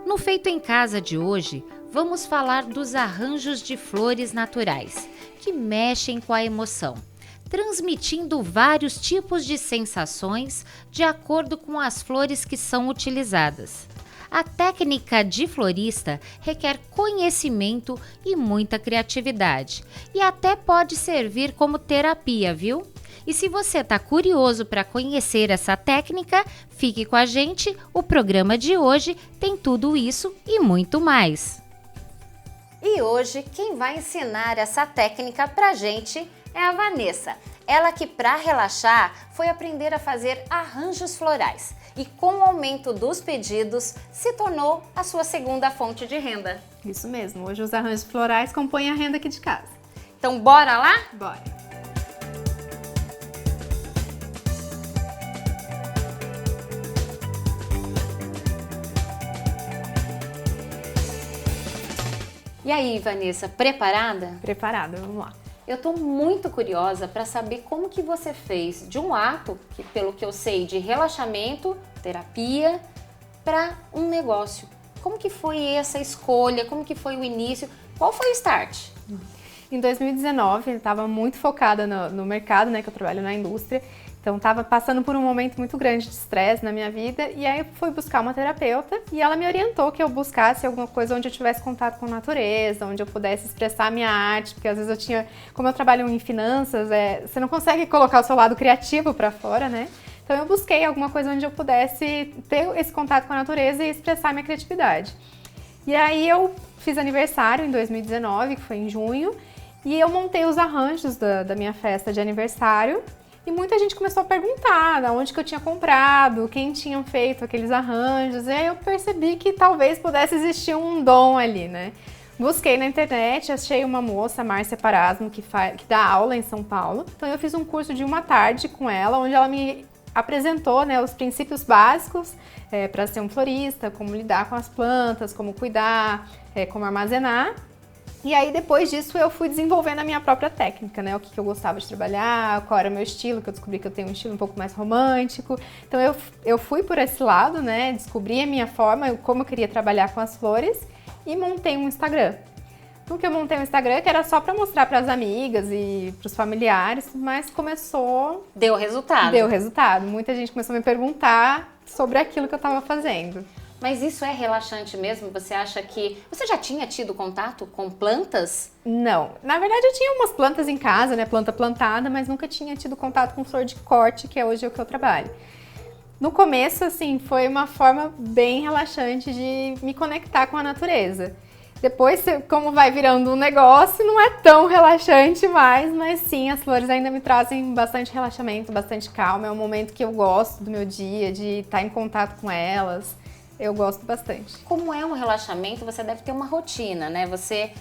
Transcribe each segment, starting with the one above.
No Feito em Casa de hoje, vamos falar dos arranjos de flores naturais, que mexem com a emoção, transmitindo vários tipos de sensações de acordo com as flores que são utilizadas. A técnica de florista requer conhecimento e muita criatividade, e até pode servir como terapia, viu? E se você está curioso para conhecer essa técnica, fique com a gente, o programa de hoje tem tudo isso e muito mais. E hoje quem vai ensinar essa técnica pra gente é a Vanessa. Ela que para relaxar foi aprender a fazer arranjos florais e com o aumento dos pedidos se tornou a sua segunda fonte de renda. Isso mesmo, hoje os arranjos florais compõem a renda aqui de casa. Então bora lá? Bora! E aí, Vanessa, preparada? Preparada, vamos lá. Eu estou muito curiosa para saber como que você fez de um ato, que pelo que eu sei, de relaxamento, terapia, para um negócio. Como que foi essa escolha? Como que foi o início? Qual foi o start? Em 2019, eu estava muito focada no mercado, né, que eu trabalho na indústria. Então, estava passando por um momento muito grande de estresse na minha vida e aí eu fui buscar uma terapeuta e ela me orientou que eu buscasse alguma coisa onde eu tivesse contato com a natureza, onde eu pudesse expressar a minha arte, porque às vezes eu tinha, como eu trabalho em finanças, você não consegue colocar o seu lado criativo para fora, né? Então, eu busquei alguma coisa onde eu pudesse ter esse contato com a natureza e expressar a minha criatividade. E aí eu fiz aniversário em 2019, que foi em junho, e eu montei os arranjos da minha festa de aniversário. E muita gente começou a perguntar de onde que eu tinha comprado, quem tinham feito aqueles arranjos. E aí eu percebi que talvez pudesse existir um dom ali, né? Busquei na internet, achei uma moça, Márcia Parasmo, que dá aula em São Paulo. Então eu fiz um curso de uma tarde com ela, onde ela me apresentou, né, os princípios básicos para ser um florista, como lidar com as plantas, como cuidar, como armazenar. E aí, depois disso, eu fui desenvolvendo a minha própria técnica, né? O que eu gostava de trabalhar, qual era o meu estilo, que eu descobri que eu tenho um estilo um pouco mais romântico. Então, eu fui por esse lado, né? Descobri a minha forma, como eu queria trabalhar com as flores e montei um Instagram. Porque eu montei um Instagram que era só para mostrar para as amigas e para os familiares, mas começou... Deu resultado. Deu resultado. Muita gente começou a me perguntar sobre aquilo que eu estava fazendo. Mas isso é relaxante mesmo? Você acha que... Você já tinha tido contato com plantas? Não. Na verdade, eu tinha umas plantas em casa, né? Planta plantada, mas nunca tinha tido contato com flor de corte, que é hoje o que eu trabalho. No começo, assim, foi uma forma bem relaxante de me conectar com a natureza. Depois, como vai virando um negócio, não é tão relaxante mais, mas sim, as flores ainda me trazem bastante relaxamento, bastante calma. É um momento que eu gosto do meu dia, de estar em contato com elas. Eu gosto bastante. Como é um relaxamento, você deve ter uma rotina, né? Você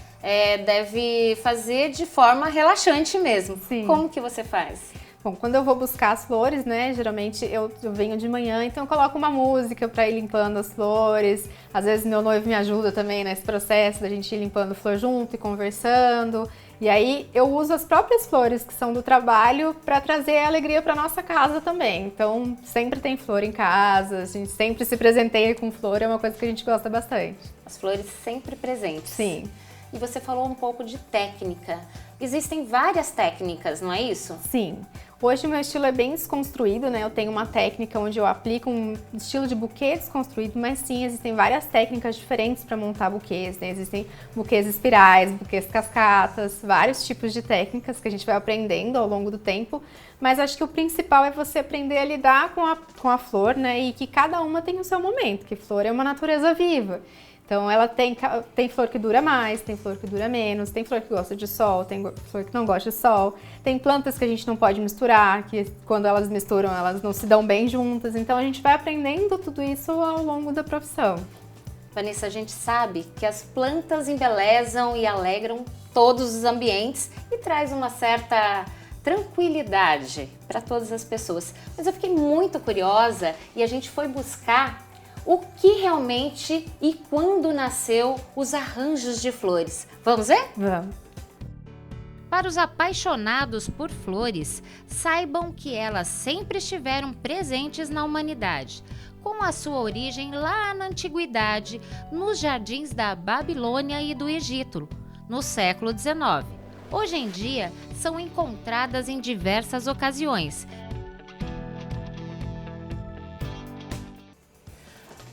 deve fazer de forma relaxante mesmo. Sim. Como que você faz? Bom, quando eu vou buscar as flores, né, geralmente eu venho de manhã, então eu coloco uma música para ir limpando as flores. Às vezes meu noivo me ajuda também nesse processo da gente ir limpando flor junto e conversando. E aí eu uso as próprias flores que são do trabalho para trazer alegria para nossa casa também. Então sempre tem flor em casa, a gente sempre se presenteia com flor, é uma coisa que a gente gosta bastante. As flores sempre presentes. Sim. E você falou um pouco de técnica. Existem várias técnicas, não é isso? Sim. Hoje o meu estilo é bem desconstruído, né? Eu tenho uma técnica onde eu aplico um estilo de buquê desconstruído, mas sim, existem várias técnicas diferentes para montar buquês, né? Existem buquês espirais, buquês cascatas, vários tipos de técnicas que a gente vai aprendendo ao longo do tempo, mas acho que o principal é você aprender a lidar com a flor, né? E que cada uma tem o seu momento, que flor é uma natureza viva. Então ela tem flor que dura mais, tem flor que dura menos, tem flor que gosta de sol, tem flor que não gosta de sol, tem plantas que a gente não pode misturar, que quando elas misturam elas não se dão bem juntas, então a gente vai aprendendo tudo isso ao longo da profissão. Vanessa, a gente sabe que as plantas embelezam e alegram todos os ambientes e traz uma certa tranquilidade para todas as pessoas. Mas eu fiquei muito curiosa e a gente foi buscar o que realmente e quando nasceu os arranjos de flores. Vamos ver? Vamos. Para os apaixonados por flores, saibam que elas sempre estiveram presentes na humanidade, com a sua origem lá na antiguidade, nos jardins da Babilônia e do Egito, no século XIX. Hoje em dia, são encontradas em diversas ocasiões.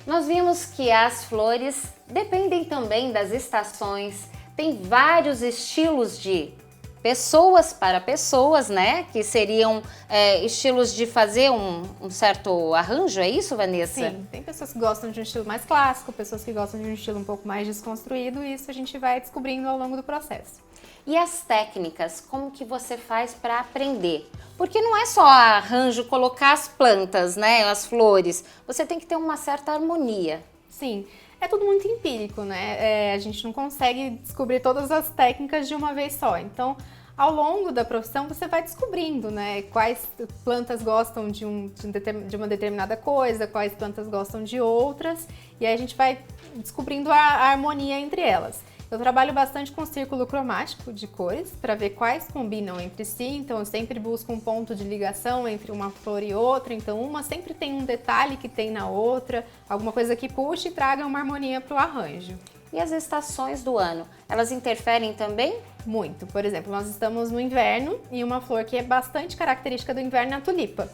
Nós vimos que as flores dependem também das estações, tem vários estilos de pessoas para pessoas, né? Que seriam estilos de fazer um certo arranjo, é isso, Vanessa? Sim, tem pessoas que gostam de um estilo mais clássico, pessoas que gostam de um estilo um pouco mais desconstruído, e isso a gente vai descobrindo ao longo do processo. E as técnicas, como que você faz para aprender? Porque não é só arranjo, colocar as plantas, né, as flores, você tem que ter uma certa harmonia. Sim, é tudo muito empírico, né? A gente não consegue descobrir todas as técnicas de uma vez só. Então, ao longo da profissão, você vai descobrindo, né? Quais plantas gostam de uma determinada coisa, quais plantas gostam de outras, e aí a gente vai descobrindo a harmonia entre elas. Eu trabalho bastante com círculo cromático de cores para ver quais combinam entre si, então eu sempre busco um ponto de ligação entre uma flor e outra, então uma sempre tem um detalhe que tem na outra, alguma coisa que puxe e traga uma harmonia para o arranjo. E as estações do ano, elas interferem também? Muito. Por exemplo, nós estamos no inverno e uma flor que é bastante característica do inverno é a tulipa.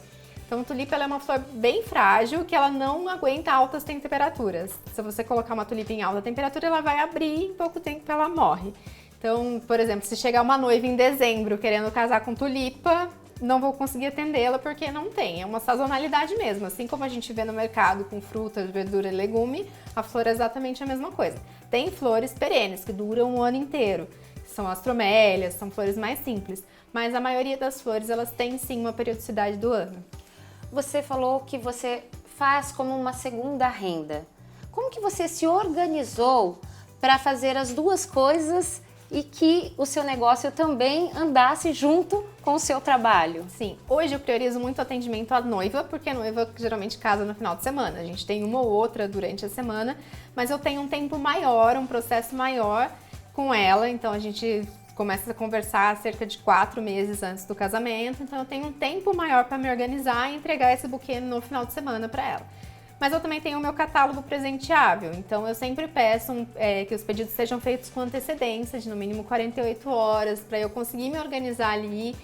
Então, a tulipa ela é uma flor bem frágil, que ela não aguenta altas temperaturas. Se você colocar uma tulipa em alta temperatura, ela vai abrir e em pouco tempo ela morre. Então, por exemplo, se chegar uma noiva em dezembro querendo casar com tulipa, não vou conseguir atendê-la porque não tem. É uma sazonalidade mesmo. Assim como a gente vê no mercado com frutas, verdura e legume, a flor é exatamente a mesma coisa. Tem flores perenes que duram o ano inteiro. São as tromélias, são flores mais simples. Mas a maioria das flores, elas têm sim uma periodicidade do ano. Você falou que você faz como uma segunda renda. Como que você se organizou para fazer as duas coisas e que o seu negócio também andasse junto com o seu trabalho? Sim, hoje eu priorizo muito o atendimento à noiva, porque a noiva geralmente casa no final de semana. A gente tem uma ou outra durante a semana, mas eu tenho um tempo maior, um processo maior com ela, então a gente começa a conversar cerca de 4 meses antes do casamento, então eu tenho um tempo maior para me organizar e entregar esse buquê no final de semana para ela. Mas eu também tenho o meu catálogo presenteável, então eu sempre peço que os pedidos sejam feitos com antecedência, de no mínimo 48 horas, para eu conseguir me organizar ali,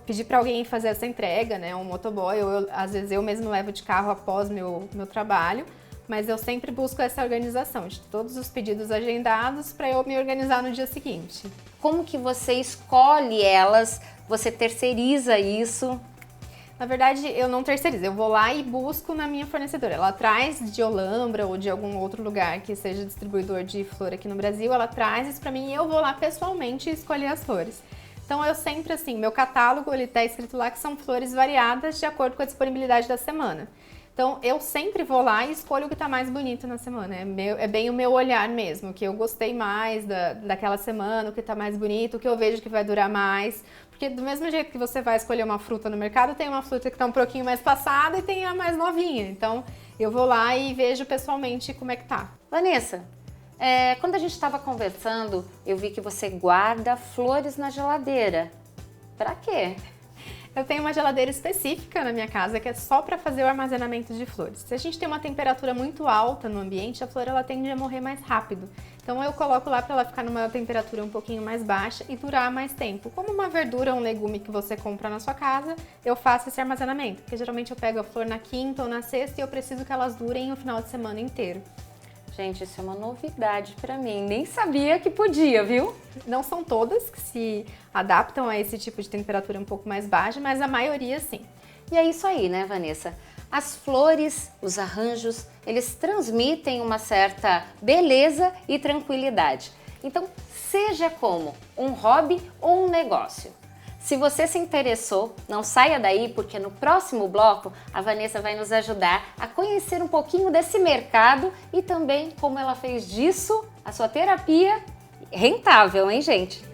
pedir para alguém fazer essa entrega, né, um motoboy, ou às vezes eu mesmo levo de carro após meu trabalho, mas eu sempre busco essa organização de todos os pedidos agendados para eu me organizar no dia seguinte. Como que você escolhe elas? Você terceiriza isso? Na verdade, eu não terceirizo, eu vou lá e busco na minha fornecedora. Ela traz de Olambra ou de algum outro lugar que seja distribuidor de flor aqui no Brasil, ela traz isso para mim e eu vou lá pessoalmente escolher as flores. Então eu sempre assim, meu catálogo ele tá escrito lá que são flores variadas de acordo com a disponibilidade da semana. Então, eu sempre vou lá e escolho o que está mais bonito na semana. É bem o meu olhar mesmo, o que eu gostei mais daquela semana, o que está mais bonito, o que eu vejo que vai durar mais. Porque do mesmo jeito que você vai escolher uma fruta no mercado, tem uma fruta que está um pouquinho mais passada e tem a mais novinha. Então, eu vou lá e vejo pessoalmente como é que tá. Vanessa, quando a gente estava conversando, eu vi que você guarda flores na geladeira. Pra quê? Eu tenho uma geladeira específica na minha casa que é só para fazer o armazenamento de flores. Se a gente tem uma temperatura muito alta no ambiente, a flor ela tende a morrer mais rápido. Então eu coloco lá para ela ficar numa temperatura um pouquinho mais baixa e durar mais tempo. Como uma verdura ou um legume que você compra na sua casa, eu faço esse armazenamento. Porque geralmente eu pego a flor na quinta ou na sexta e eu preciso que elas durem o final de semana inteiro. Gente, isso é uma novidade pra mim, nem sabia que podia, viu? Não são todas que se adaptam a esse tipo de temperatura um pouco mais baixa, mas a maioria sim. E é isso aí, né, Vanessa? As flores, os arranjos, eles transmitem uma certa beleza e tranquilidade. Então, seja como um hobby ou um negócio. Se você se interessou, não saia daí, porque no próximo bloco a Vanessa vai nos ajudar a conhecer um pouquinho desse mercado e também como ela fez disso a sua terapia rentável, hein, gente?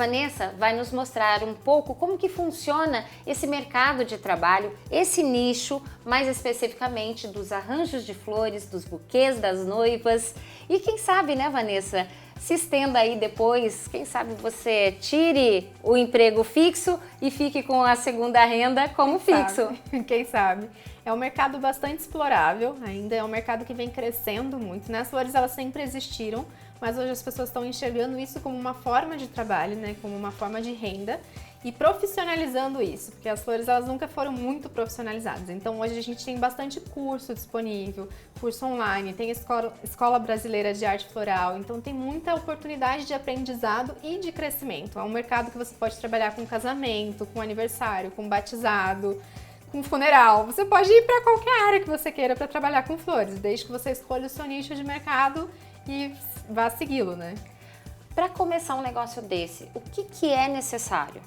Vanessa vai nos mostrar um pouco como que funciona esse mercado de trabalho, esse nicho, mais especificamente dos arranjos de flores, dos buquês das noivas. E quem sabe, né, Vanessa, se estenda aí depois, quem sabe você tire o emprego fixo e fique com a segunda renda como fixo. Quem sabe? É um mercado bastante explorável, ainda é um mercado que vem crescendo muito, né? As flores, elas sempre existiram, mas hoje as pessoas estão enxergando isso como uma forma de trabalho, né? Como uma forma de renda e profissionalizando isso, porque as flores, elas nunca foram muito profissionalizadas. Então hoje a gente tem bastante curso disponível, curso online, tem Escola Brasileira de Arte Floral, então tem muita oportunidade de aprendizado e de crescimento. É um mercado que você pode trabalhar com casamento, com aniversário, com batizado, com funeral. Você pode ir para qualquer área que você queira para trabalhar com flores, desde que você escolha o seu nicho de mercado e vá segui-lo, né? Para começar um negócio desse, o que é necessário?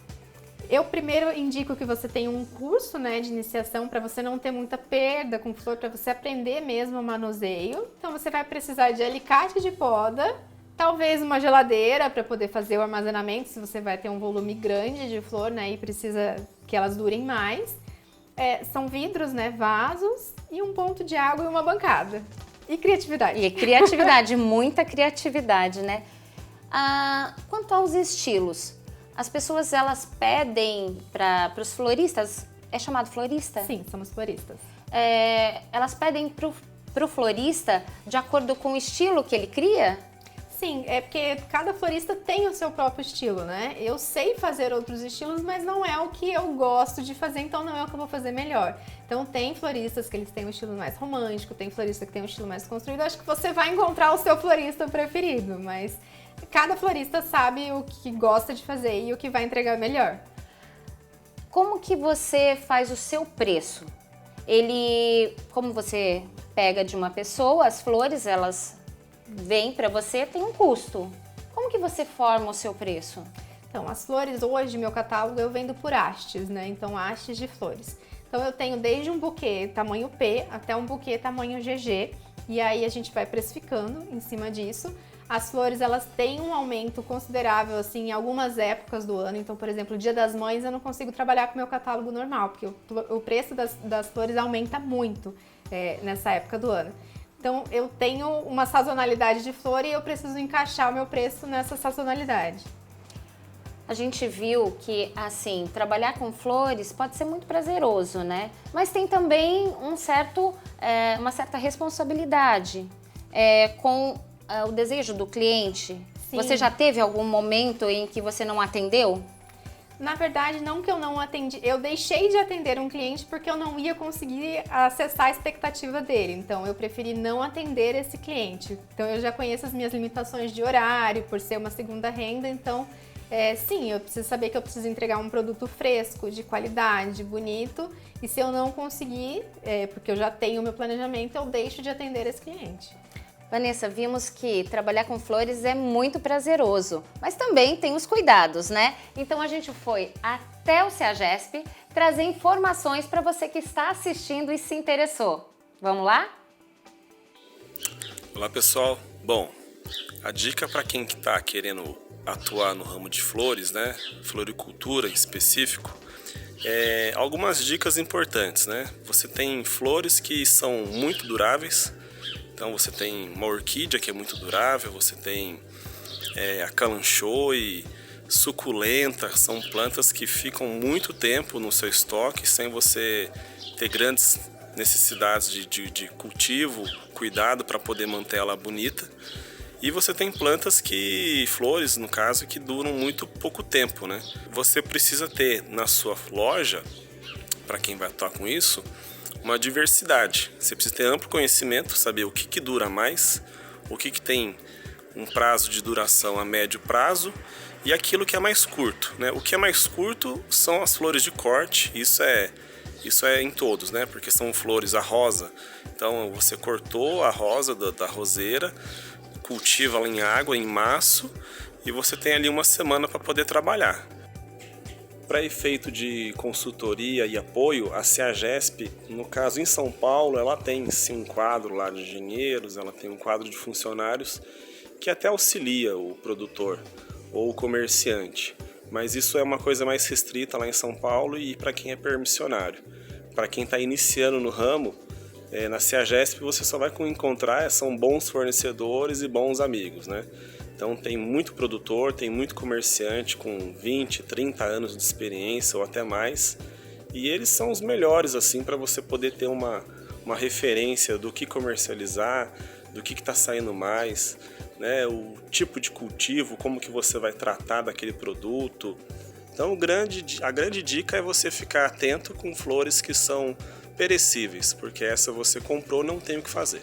Eu primeiro indico que você tenha um curso, né, de iniciação para você não ter muita perda com flor, para você aprender mesmo o manuseio. Então você vai precisar de alicate de poda, talvez uma geladeira para poder fazer o armazenamento, se você vai ter um volume grande de flor, né, e precisa que elas durem mais. São vidros, né, vasos e um ponto de água e uma bancada. E criatividade. E criatividade, muita criatividade, né? Quanto aos estilos, as pessoas elas pedem para os floristas, é chamado florista? Sim, somos floristas. Elas pedem pro florista de acordo com o estilo que ele cria? Sim, é porque cada florista tem o seu próprio estilo, né? Eu sei fazer outros estilos, mas não é o que eu gosto de fazer, então não é o que eu vou fazer melhor. Então tem floristas que eles têm um estilo mais romântico, tem florista que tem um estilo mais construído. Acho que você vai encontrar o seu florista preferido, mas cada florista sabe o que gosta de fazer e o que vai entregar melhor. Como que você faz o seu preço? Como você pega de uma pessoa, as flores, elas vêm para você, tem um custo. Como que você forma o seu preço? Então, as flores hoje, meu catálogo, eu vendo por hastes, né? Então, hastes de flores. Então, eu tenho desde um buquê tamanho P até um buquê tamanho GG. E aí, a gente vai precificando em cima disso. As flores, elas têm um aumento considerável, assim, em algumas épocas do ano. Então, por exemplo, o Dia das Mães, eu não consigo trabalhar com o meu catálogo normal, porque o preço das flores aumenta muito nessa época do ano. Então, eu tenho uma sazonalidade de flor e eu preciso encaixar o meu preço nessa sazonalidade. A gente viu que, assim, trabalhar com flores pode ser muito prazeroso, né? Mas tem também uma certa responsabilidade com o desejo do cliente. Sim. Você já teve algum momento em que você não atendeu? Na verdade, não que eu não atendi, eu deixei de atender um cliente porque eu não ia conseguir acessar a expectativa dele, então eu preferi não atender esse cliente. Então eu já conheço as minhas limitações de horário, por ser uma segunda renda, então sim, eu preciso saber que eu preciso entregar um produto fresco, de qualidade, bonito, e se eu não conseguir, porque eu já tenho o meu planejamento, eu deixo de atender esse cliente. Vanessa, vimos que trabalhar com flores é muito prazeroso, mas também tem os cuidados, né? Então a gente foi até o CEAGESP trazer informações para você que está assistindo e se interessou. Vamos lá? Olá pessoal, bom, a dica para quem que está querendo atuar no ramo de flores, né, floricultura em específico, algumas dicas importantes, né? Você tem flores que são muito duráveis. Então você tem uma orquídea que é muito durável, você tem a calanchoe, suculenta, são plantas que ficam muito tempo no seu estoque sem você ter grandes necessidades de cultivo, cuidado para poder manter ela bonita. E você tem flores no caso, que duram muito pouco tempo, né? Você precisa ter na sua loja, para quem vai atuar com isso, uma diversidade. Você precisa ter amplo conhecimento, saber o que dura mais, o que tem um prazo de duração a médio prazo e aquilo que é mais curto, né? O que é mais curto são as flores de corte, isso é em todos, né? Porque são flores a rosa. Então você cortou a rosa da roseira, cultiva ela em água, em maço, e você tem ali uma semana para poder trabalhar. Para efeito de consultoria e apoio, a CEAGESP, no caso em São Paulo, ela tem sim um quadro lá de engenheiros, ela tem um quadro de funcionários que até auxilia o produtor ou o comerciante. Mas isso é uma coisa mais restrita lá em São Paulo e para quem é permissionário. Para quem está iniciando no ramo, na CEAGESP você só vai encontrar, são bons fornecedores e bons amigos, né? Então tem muito produtor, tem muito comerciante com 20, 30 anos de experiência ou até mais. E eles são os melhores assim para você poder ter uma referência do que comercializar, do que está saindo mais, né? O tipo de cultivo, como que você vai tratar daquele produto. Então a grande dica é você ficar atento com flores que são perecíveis, porque essa você comprou, não tem o que fazer.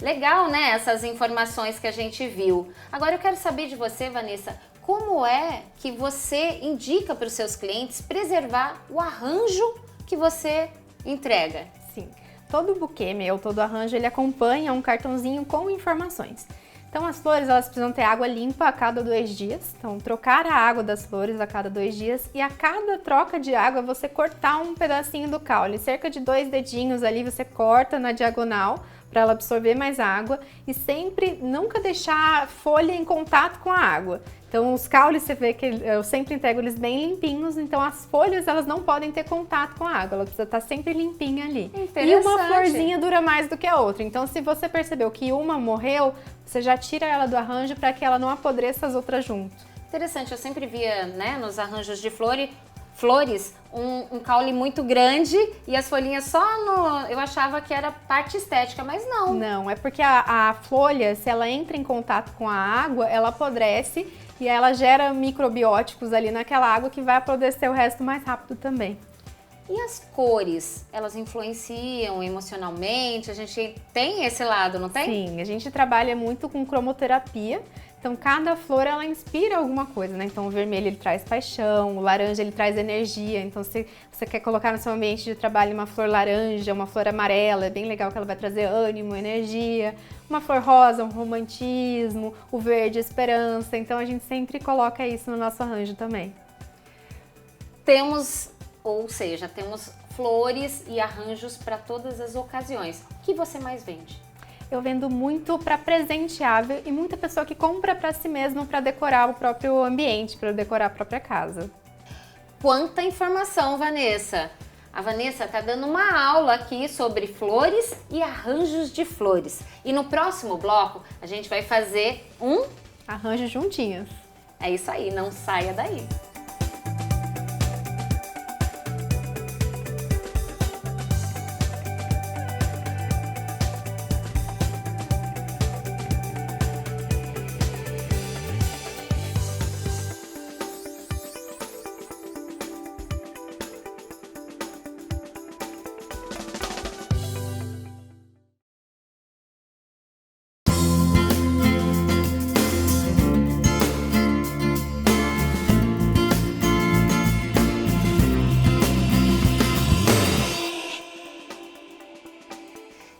Legal, né? Essas informações que a gente viu. Agora eu quero saber de você, Vanessa, como é que você indica para os seus clientes preservar o arranjo que você entrega? Sim, todo buquê meu, todo arranjo, ele acompanha um cartãozinho com informações. Então as flores, elas precisam ter água limpa a cada 2 dias, então trocar a água das flores a cada 2 dias e a cada troca de água você cortar um pedacinho do caule, cerca de 2 dedinhos ali você corta na diagonal para ela absorver mais água e sempre, nunca deixar a folha em contato com a água. Então os caules, você vê que eu sempre entrego eles bem limpinhos, então as folhas elas não podem ter contato com a água, ela precisa estar sempre limpinha ali. E uma florzinha dura mais do que a outra, então se você percebeu que uma morreu, você já tira ela do arranjo para que ela não apodreça as outras junto. Interessante, eu sempre via, né, nos arranjos de flores, um caule muito grande e as folhinhas só no... Eu achava que era parte estética, mas não. Não, é porque a folha, se ela entra em contato com a água, ela apodrece e ela gera microbióticos ali naquela água que vai apodrecer o resto mais rápido também. E as cores, elas influenciam emocionalmente? A gente tem esse lado, não tem? Sim, a gente trabalha muito com cromoterapia. Então, cada flor, ela inspira alguma coisa, né? Então, o vermelho, ele traz paixão, o laranja, ele traz energia. Então, se você quer colocar no seu ambiente de trabalho uma flor laranja, uma flor amarela, é bem legal que ela vai trazer ânimo, energia. Uma flor rosa, um romantismo, o verde, esperança. Então, a gente sempre coloca isso no nosso arranjo também. Temos flores e arranjos para todas as ocasiões. O que você mais vende? Eu vendo muito para presenteável e muita pessoa que compra para si mesma para decorar o próprio ambiente, para decorar a própria casa. Quanta informação, Vanessa! A Vanessa está dando uma aula aqui sobre flores e arranjos de flores. E no próximo bloco a gente vai fazer um arranjo juntinhas. É isso aí, não saia daí!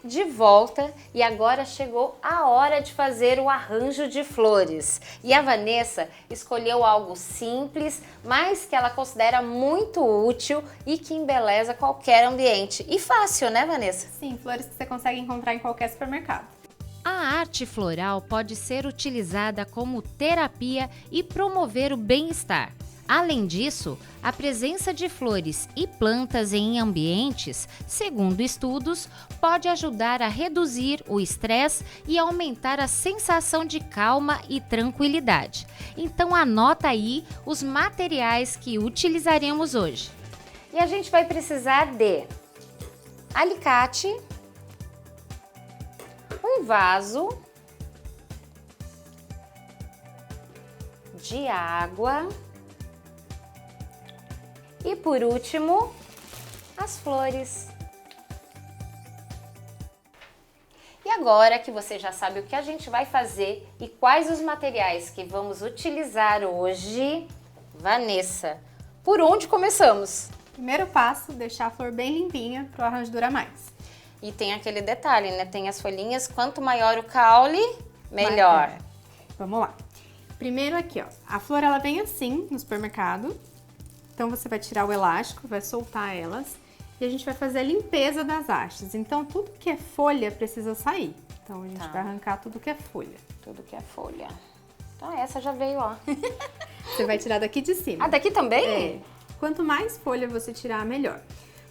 De volta e agora chegou a hora de fazer o arranjo de flores. E a Vanessa escolheu algo simples, mas que ela considera muito útil e que embeleza qualquer ambiente. E fácil, né, Vanessa? Sim, flores que você consegue encontrar em qualquer supermercado. A arte floral pode ser utilizada como terapia e promover o bem-estar. Além disso, a presença de flores e plantas em ambientes, segundo estudos, pode ajudar a reduzir o estresse e aumentar a sensação de calma e tranquilidade. Então anota aí os materiais que utilizaremos hoje. E a gente vai precisar de alicate, um vaso de água e, por último, as flores. E agora que você já sabe o que a gente vai fazer e quais os materiais que vamos utilizar hoje, Vanessa, por onde começamos? Primeiro passo, deixar a flor bem limpinha para o arranjo durar mais. E tem aquele detalhe, né? Tem as folhinhas, quanto maior o caule, melhor. Vamos lá. Primeiro aqui, ó, a flor ela vem assim no supermercado. Então você vai tirar o elástico, vai soltar elas e a gente vai fazer a limpeza das hastes. Então tudo que é folha precisa sair. Então a gente vai arrancar tudo que é folha. Tudo que é folha. Ah, essa já veio, ó. Você vai tirar daqui de cima. Ah, daqui também? É. Quanto mais folha você tirar, melhor.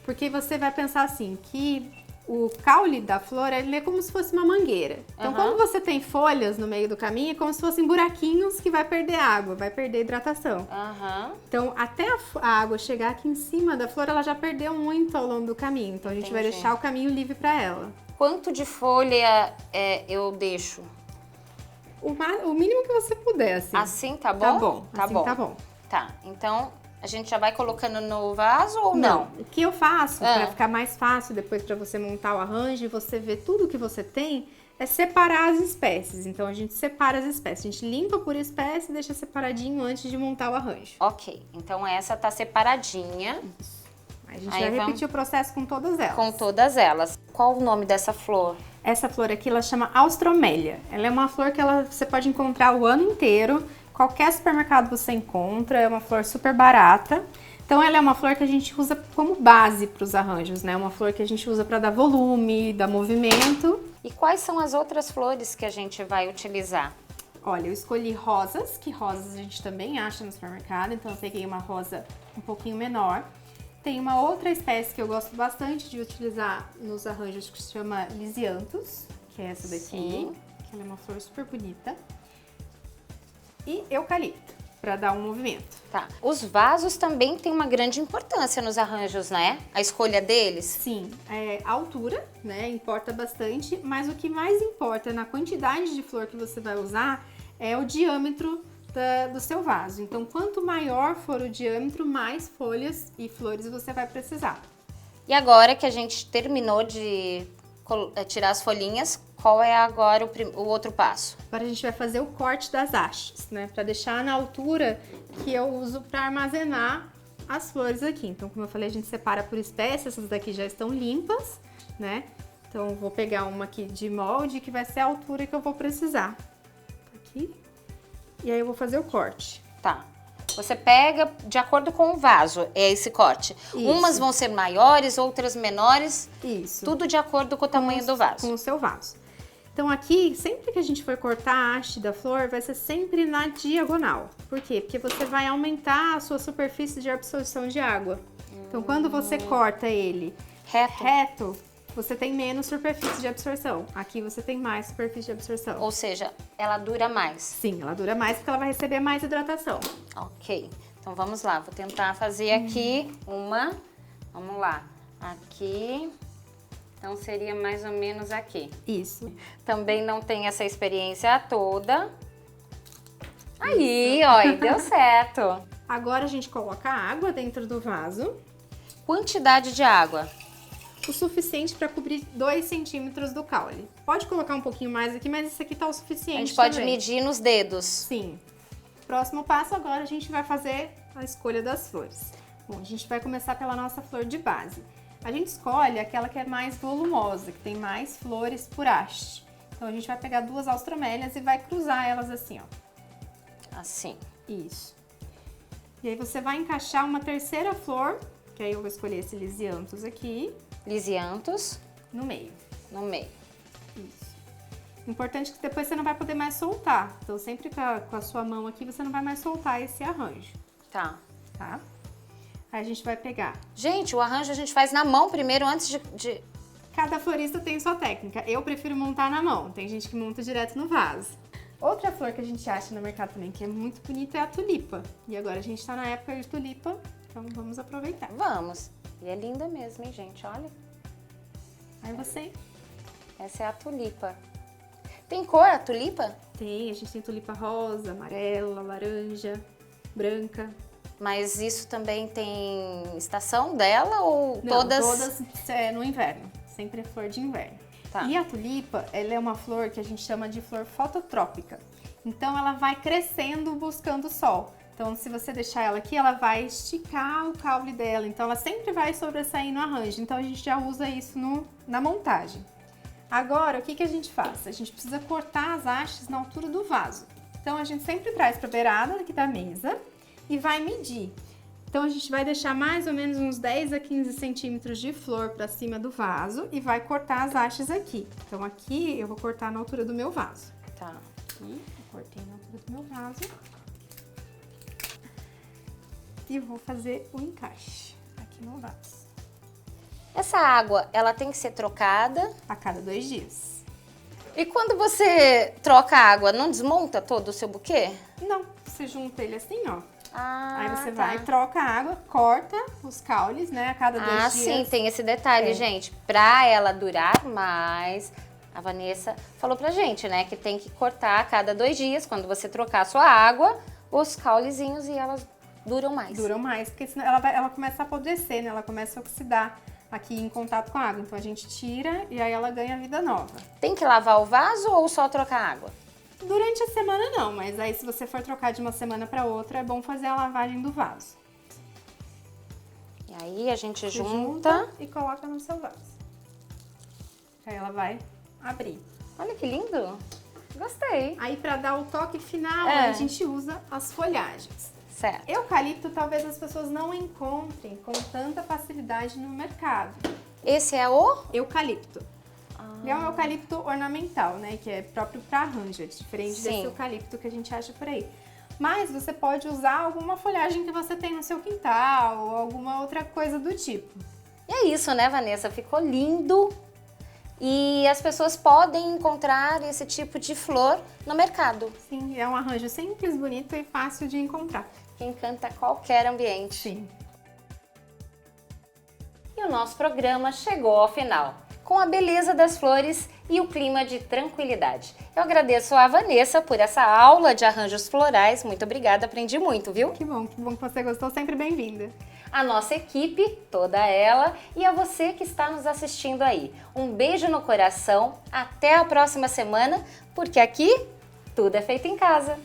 Porque você vai pensar assim, que o caule da flor, ele é como se fosse uma mangueira. Então, quando você tem folhas no meio do caminho, é como se fossem buraquinhos que vai perder água, vai perder hidratação. Então, até a água chegar aqui em cima da flor, ela já perdeu muito ao longo do caminho. Então, a gente vai deixar o caminho livre para ela. Quanto de folha eu deixo? O mínimo que você puder, assim. Assim tá bom? Tá bom, Tá assim bom. tá bom. Tá, então a gente já vai colocando no vaso ou não? O que eu faço, para ficar mais fácil depois para você montar o arranjo e você ver tudo que você tem, é separar as espécies. Então, a gente separa as espécies. A gente limpa por espécie e deixa separadinho antes de montar o arranjo. Ok, então essa tá separadinha. A gente vai repetir o processo com todas elas. Com todas elas. Qual o nome dessa flor? Essa flor aqui, ela chama Austromélia. Ela é uma flor que você pode encontrar o ano inteiro. Qualquer supermercado você encontra. É uma flor super barata. Então, ela é uma flor que a gente usa como base para os arranjos, né? Uma flor que a gente usa para dar volume, dar movimento. E quais são as outras flores que a gente vai utilizar? Olha, eu escolhi rosas, que rosas a gente também acha no supermercado. Então, eu peguei uma rosa um pouquinho menor. Tem uma outra espécie que eu gosto bastante de utilizar nos arranjos que se chama Lisianthus, que é essa daqui, que ela é uma flor super bonita. E eucalipto, para dar um movimento. Tá. Os vasos também têm uma grande importância nos arranjos, né? A escolha deles? Sim, a altura, né, importa bastante, mas o que mais importa na quantidade de flor que você vai usar é o diâmetro do seu vaso. Então, quanto maior for o diâmetro, mais folhas e flores você vai precisar. E agora que a gente terminou de tirar as folhinhas, qual é agora o outro passo? Agora a gente vai fazer o corte das hastes, né? Para deixar na altura que eu uso para armazenar as flores aqui. Então, como eu falei, a gente separa por espécie, essas daqui já estão limpas, né? Então, eu vou pegar uma aqui de molde, que vai ser a altura que eu vou precisar. Aqui. E aí eu vou fazer o corte. Tá. Você pega de acordo com o vaso, é esse corte. Isso. Umas vão ser maiores, outras menores. Isso. Tudo de acordo com o tamanho do vaso. Com o seu vaso. Então aqui, sempre que a gente for cortar a haste da flor, vai ser sempre na diagonal. Por quê? Porque você vai aumentar a sua superfície de absorção de água. Então quando você corta ele reto, você tem menos superfície de absorção. Aqui você tem mais superfície de absorção. Ou seja, ela dura mais. Sim, ela dura mais porque ela vai receber mais hidratação. Ok. Então vamos lá, vou tentar fazer aqui uma. Vamos lá. Aqui. Então seria mais ou menos aqui. Isso. Também não tem essa experiência toda. Aí, ó, e deu certo. Agora a gente coloca a água dentro do vaso. Quantidade de água? O suficiente para cobrir 2 centímetros do caule. Pode colocar um pouquinho mais aqui, mas isso aqui tá o suficiente. A gente pode também. medir nos dedos. Sim. Próximo passo, agora a gente vai fazer a escolha das flores. Bom, a gente vai começar pela nossa flor de base. A gente escolhe aquela que é mais volumosa, que tem mais flores por haste. Então a gente vai pegar 2 austromélias e vai cruzar elas assim, ó. Assim. Isso. E aí você vai encaixar uma terceira flor, que aí eu vou escolher esse Lisianthus aqui. Lisianthus. No meio. No meio. Isso. Importante que depois você não vai poder mais soltar. Então, sempre com a sua mão aqui, você não vai mais soltar esse arranjo. Tá. Tá? Aí a gente vai pegar. Gente, o arranjo a gente faz na mão primeiro, antes de... Cada florista tem sua técnica. Eu prefiro montar na mão. Tem gente que monta direto no vaso. Outra flor que a gente acha no mercado também, que é muito bonita, é a tulipa. E agora a gente tá na época de tulipa, então vamos aproveitar. Vamos. E é linda mesmo, hein, gente? Olha. Aí você... Essa é a tulipa. Tem cor a tulipa? Tem, a gente tem tulipa rosa, amarela, laranja, branca. Mas isso também tem estação dela ou Não, todas? Todas no inverno. Sempre é flor de inverno. Tá. E a tulipa, ela é uma flor que a gente chama de flor fototrópica. Então, ela vai crescendo buscando o sol. Então, se você deixar ela aqui, ela vai esticar o caule dela. Então, ela sempre vai sobressair no arranjo. Então, a gente já usa isso na montagem. Agora, o que a gente faz? A gente precisa cortar as hastes na altura do vaso. Então, a gente sempre traz para a beirada aqui da mesa e vai medir. Então, a gente vai deixar mais ou menos uns 10 a 15 centímetros de flor para cima do vaso e vai cortar as hastes aqui. Então, aqui eu vou cortar na altura do meu vaso. Tá. Aqui, vou Cortei na altura do meu vaso. E vou fazer o encaixe aqui no vaso. Essa água, ela tem que ser trocada? A cada 2 dias. E quando você troca a água, não desmonta todo o seu buquê? Não, você junta ele assim, ó. Ah, Aí você tá. vai, troca a água, corta os caules, né, a cada 2 dias. Ah, sim, tem esse detalhe, gente. Pra ela durar mais, a Vanessa falou pra gente, né, que tem que cortar a cada 2 dias, quando você trocar a sua água, os caulezinhos, e elas duram mais. Duram mais, porque senão ela começa a apodrecer, né, ela começa a oxidar aqui em contato com a água. Então a gente tira e aí ela ganha vida nova. Tem que lavar o vaso ou só trocar a água? Durante a semana não, mas aí se você for trocar de uma semana para outra, é bom fazer a lavagem do vaso. E aí a gente Você junta. e coloca no seu vaso. Aí ela vai abrir. Olha que lindo. Gostei. Aí para dar o toque final, a gente usa as folhagens. Certo. Eucalipto talvez as pessoas não encontrem com tanta facilidade no mercado. Esse é o? Eucalipto. Ele é um eucalipto ornamental, né? Que é próprio para arranjo, é diferente Sim. desse eucalipto que a gente acha por aí. Mas você pode usar alguma folhagem que você tem no seu quintal ou alguma outra coisa do tipo. E é isso, né, Vanessa? Ficou lindo. E as pessoas podem encontrar esse tipo de flor no mercado, Sim, é um arranjo simples, bonito e fácil de encontrar. que encanta qualquer ambiente. Sim. E o nosso programa chegou ao final, com a beleza das flores e o clima de tranquilidade. Eu agradeço a Vanessa por essa aula de arranjos florais. Muito obrigada, aprendi muito, viu? Que bom que você gostou, sempre bem-vinda. A nossa equipe, toda ela, e a você que está nos assistindo aí. Um beijo no coração, até a próxima semana, porque aqui tudo é feito em casa.